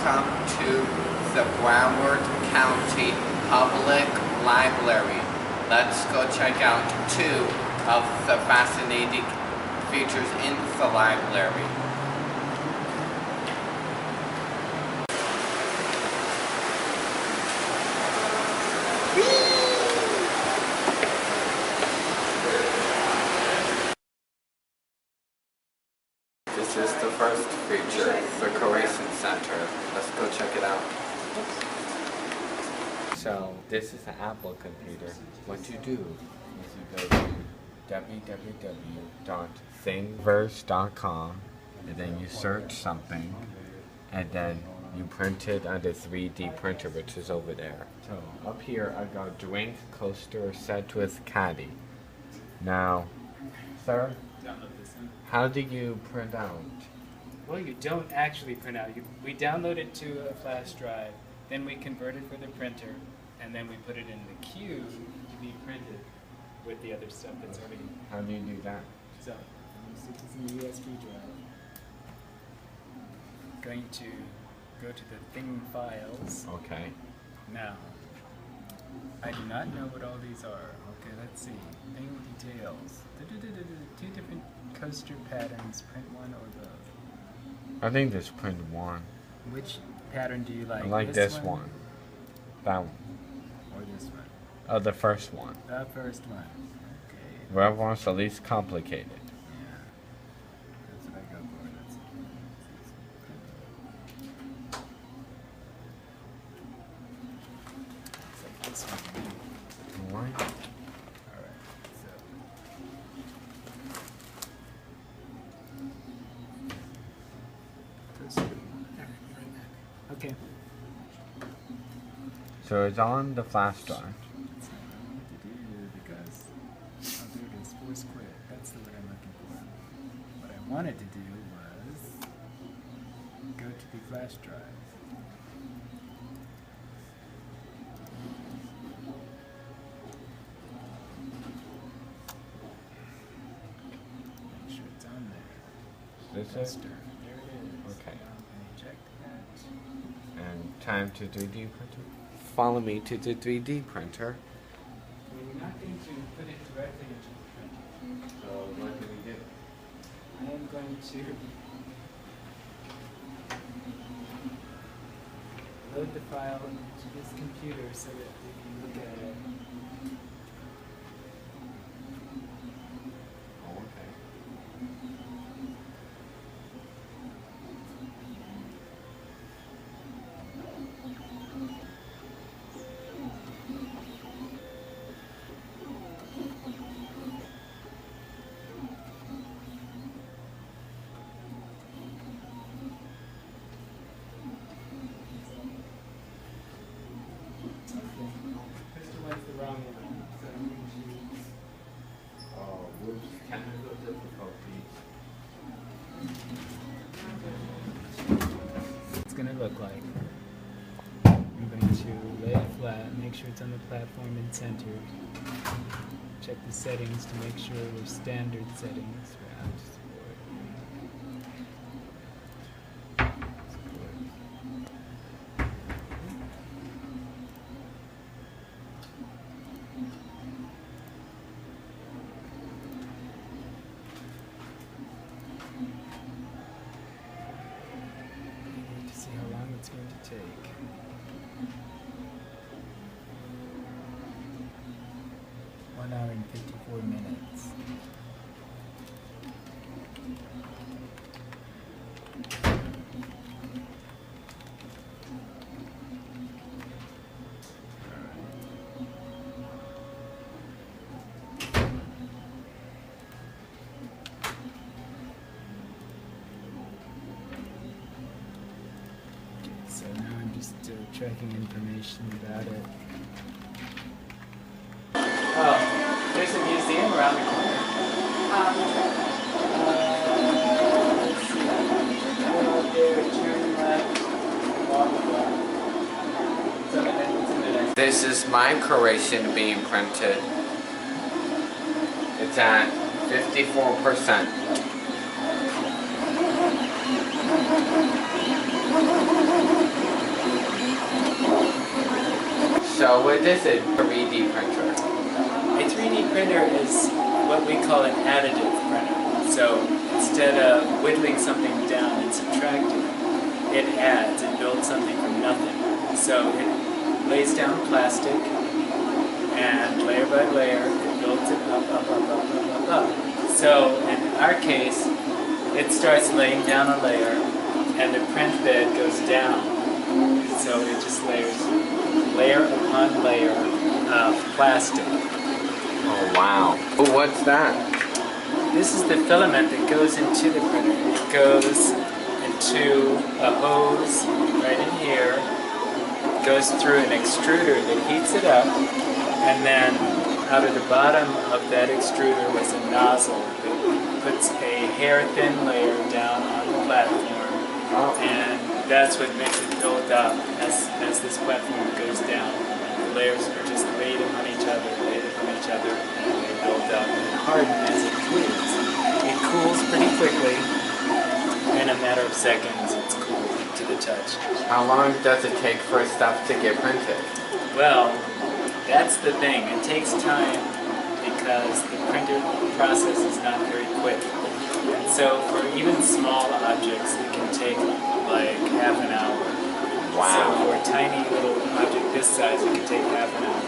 Welcome to the Broward County Public Library. Let's go check out two of the fascinating features in the library. This is the first feature, the Croatian Center. Let's go check it out. So, this is an Apple computer. What you do is you go to www.thingiverse.com and then you search something and then you print it on the 3D printer, which is over there. So, up here I got drink coaster set with caddy. Now, sir? How do you print out? Well, you don't actually print out. We download it to a flash drive, then we convert it for the printer, and then we put it in the queue to be printed with the other stuff that's already. How do you do that? So, you stick this in the USB drive. Going to go to the thing files. Okay. Now, I do not know what all these are. Okay, let's see. Thing details. Two different coaster patterns. Print one or both. I think this print one. Which pattern do you like? I like this one. That one. Or this one? Oh, the first one. The first one. Okay. Whoever wants the least complicated. Yeah. That's what I go for. That's like this one. Alright. Alright, so. Okay. So it's on the flash drive. That's not what I want to do because there it is, force quit. That's the word I'm looking for. What I wanted to do was go to the flash drive. Make sure it's on there. This is? There it is. Okay. Eject that. And time to 3D printer. Follow me to the 3D printer. We're not going to put it directly into the printer. So what do we do? I am going to load the file into this computer so that we can look at it. Oh, okay. Mr. White's the wrong one, so I'm going to use. Oh, whoops, technical difficulties. It's going to look like. I'm going to lay it flat, make sure it's on the platform and centered. Check the settings to make sure they're standard settings for app support. To see how long it's going to take. One hour and 54 minutes. So now I'm just tracking information about it. Oh, there's a museum around the corner. Let's see. Go out there, turn left, walk left. This is my Croatian being printed. It's at 54%. So what is a 3D printer? A 3D printer is what we call an additive printer. So instead of whittling something down and subtracting, it adds, it builds something from nothing. So it lays down plastic and layer by layer, it builds it up, up, up, up, up, up, up. So in our case, it starts laying down a layer and the print bed goes down. So it just layers layer upon layer of plastic. Oh wow. What's that? This is the filament that goes into the printer. It goes into a hose right in here, goes through an extruder that heats it up, and then out of the bottom of that extruder was a nozzle that puts a hair-thin layer down on the platform, and that's what makes it build up as this platform goes down. The layers are just laid upon each other, and they build up and harden as it cools. It cools pretty quickly. In a matter of seconds, it's cooled to the touch. How long does it take for stuff to get printed? Well, that's the thing. It takes time because the printer process is not very quick. And so for even small objects, it can take like half an hour. Wow. So for a tiny little object this size, it can take half an hour.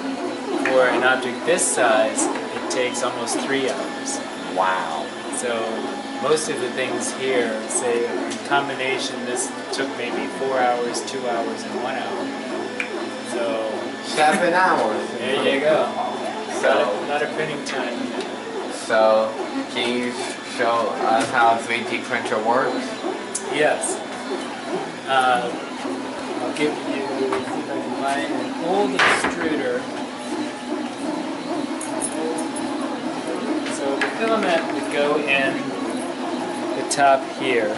For an object this size, it takes almost 3 hours. Wow. So most of the things here, say in combination, this took maybe 4 hours, 2 hours, and 1 hour. So 7 hours. there you go. So a lot of printing time. So can you show us how a 3D printer works? Yes. I'll give you, see if I can find an old extruder. So the filament would go in the top here.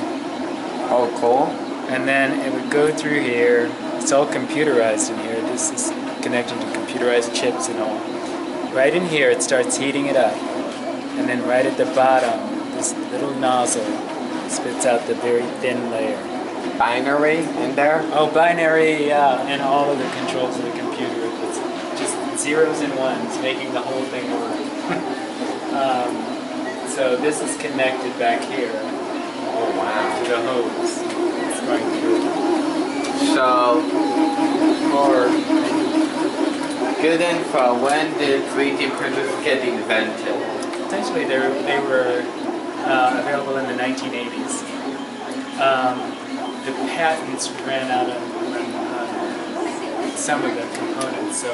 Oh, cool. And then it would go through here. It's all computerized in here. This is connected to computerized chips and all. Right in here, it starts heating it up. And then right at the bottom, this little nozzle spits out the very thin layer. Binary in there? Oh, binary, yeah, and all of the controls of the computer. It's just zeros and ones, making the whole thing work. So this is connected back here. Oh, wow. To the hose. It's going through. So, for good info, when did 3D printers get invented? Essentially, they were available in the 1980s. The patents ran out of some of the components, so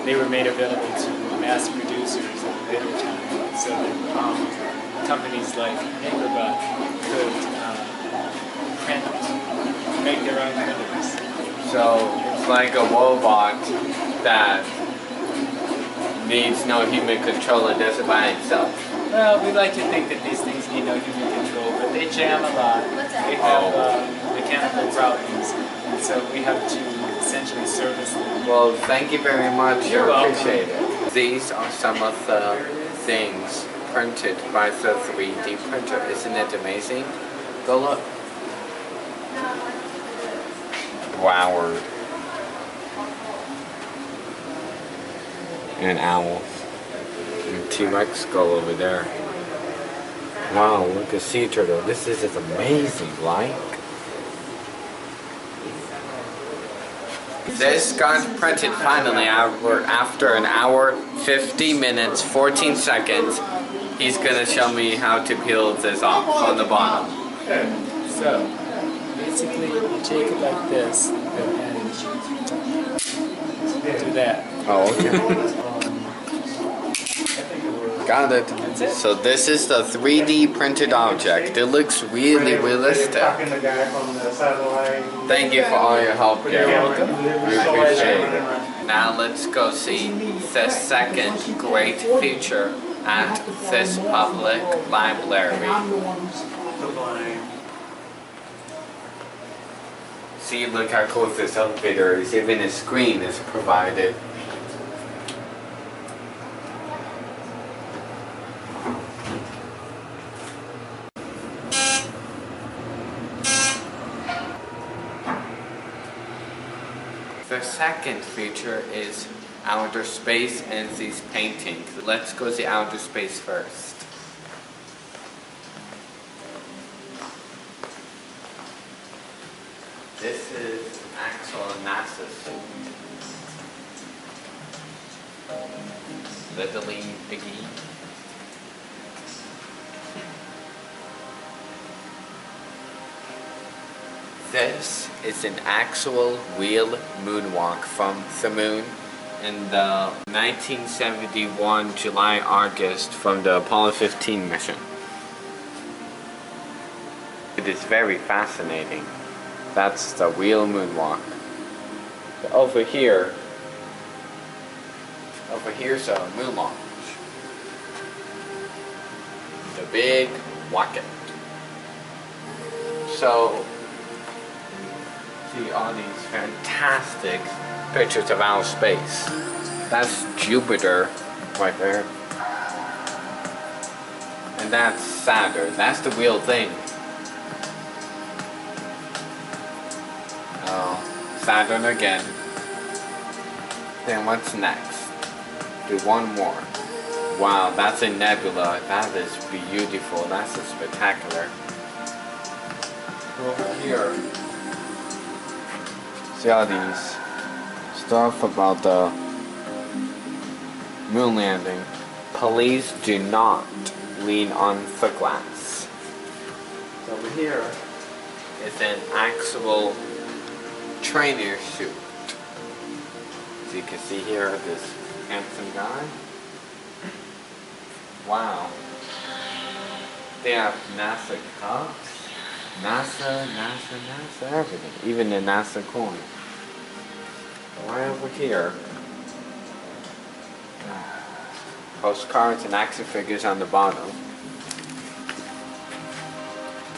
they were made available to mass producers at a later time, so that companies like Paperbuck could make their own printers. So, it's like a robot that needs no human control and does it by itself. Well, we like to think that these things need no human control, but they jam a lot. They have mechanical problems, and so we have to essentially service them. Well, thank you very much. You're I welcome. appreciate it. These are some of the things printed by the 3D printer. Isn't it amazing? Go look. Broward. And owls. And T-Rex go over there. Wow, look at sea turtle. This is just amazing, like. This got printed finally after an hour, 50 minutes, 14 seconds. He's gonna show me how to peel this off on the bottom. So, basically, you take it like this, and do that. Oh, okay. Got it. So this is the 3D printed object. It looks really realistic. Thank you for all your help, Gary. We appreciate it. Now let's go see the second great feature at this public library. See, look how cool this elevator is. Even a screen is provided. The second feature is outer space and these paintings. Let's go to outer space first. This is an actual NASA suit. Literally biggie. This is an actual real moonwalk from the moon in the 1971 July-August from the Apollo 15 mission. It is very fascinating. That's the real moonwalk. So over here's a moon launch. The big rocket. So, see all these fantastic pictures of outer space. That's Jupiter right there. And that's Saturn. That's the real thing. Oh, Saturn again. Then what's next? Do one more. Wow, that's a nebula. That is beautiful. That's a spectacular. Over here. See all these stuff about the moon landing. Please do not lean on the glass. So over here is an actual trainer suit. So you can see here this handsome guy. Wow. They have NASA cups. NASA, everything. Even the NASA coin. Right over here. Postcards and action figures on the bottom.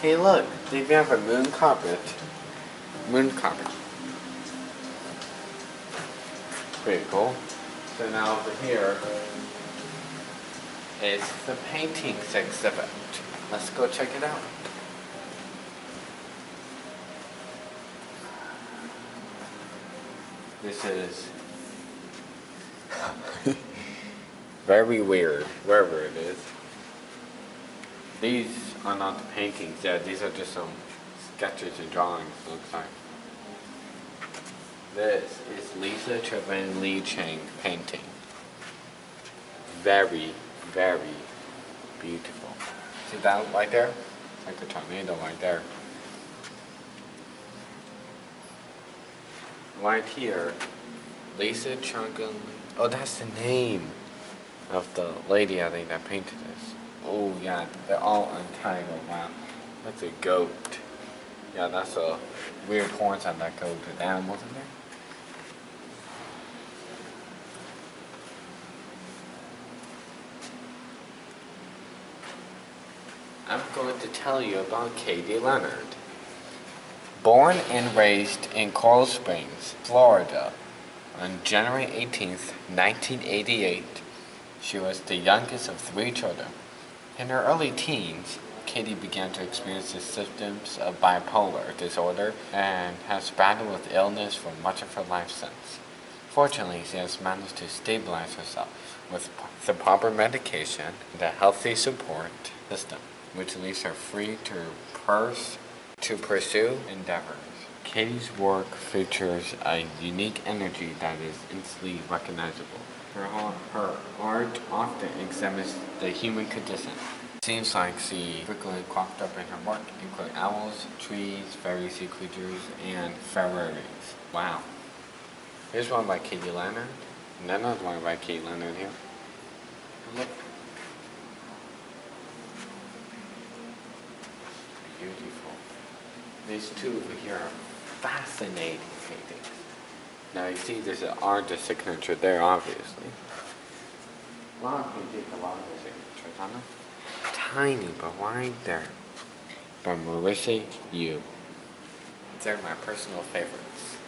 Hey look, they have a moon carpet. Moon carpet. Pretty cool. So now over here is the paintings exhibit. Let's go check it out. This is very weird, wherever it is. These are not the paintings yet, these are just some sketches and drawings, it looks like. This is Lisa Trevin Lee Chang painting. Very, very beautiful. See that right there? It's like a tornado right there. Right here, Lisa Chungun. Oh, that's the name of the lady I think that painted this. Oh yeah, they're all untitled. Wow, that's a goat. Yeah, that's a weird horns on that goat. The animals in there. I'm going to tell you about Katie Leonard. Born and raised in Coral Springs, Florida, on January 18th, 1988, she was the youngest of 3 children. In her early teens, Katie began to experience the symptoms of bipolar disorder and has battled with illness for much of her life since. Fortunately, she has managed to stabilize herself with the proper medication and a healthy support system, which leaves her free to pursue endeavors. Katie's work features a unique energy that is instantly recognizable. Her art often examines the human condition. It seems like she frequently cropped up in her work, including owls, trees, fairy sea creatures, and fairies. Wow. Here's one by Katie Leonard, and then another one by Katie Leonard here. Look. Beautiful. These two over here are fascinating paintings. Now you see there's an artist signature there, obviously. A lot of people take a lot of their signatures on them. Tiny, but right there. By Marissa Yu. They're my personal favorites.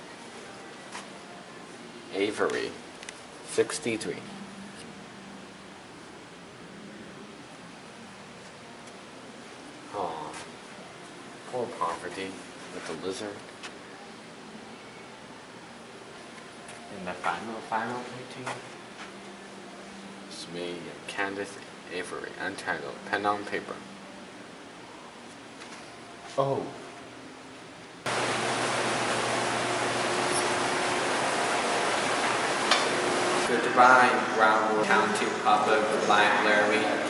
Avery, 63. Oh, poor Poverty with the lizard. And the final painting is me and Candace Avery, Untitled, pen on paper. Oh. Goodbye, Broward County Public Library.